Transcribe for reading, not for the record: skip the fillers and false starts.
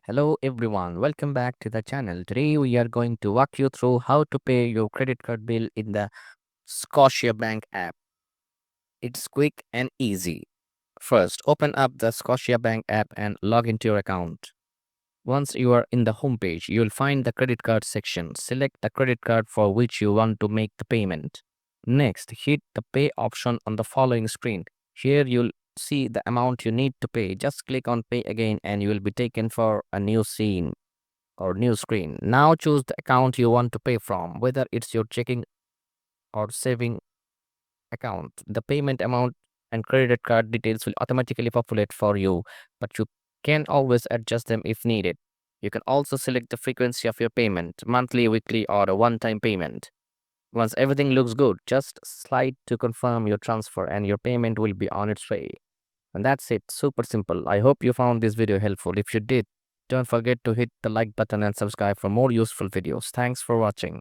Hello everyone, welcome back to the channel. Today we are going to walk you through how to pay your credit card bill in the Scotiabank app. It's quick and easy. First, open up the Scotiabank app and log into your account. Once you are in the homepage, you'll find the credit card section. Select the credit card for which you want to make the payment. Next, hit the pay option on the following screen. Here you'll see the amount you need to pay. Just click on pay again and you will be taken for a new scene or new screen. Now choose the account you want to pay from, whether it's your checking or saving account. The payment amount and credit card details will automatically populate for you, but you can always adjust them if needed. You can also select the frequency of your payment, monthly, weekly, or a one-time payment. Once everything looks good, just slide to confirm your transfer and your payment will be on its way. And that's it, super simple. I hope you found this video helpful. If you did, don't forget to hit the like button and subscribe for more useful videos. Thanks for watching.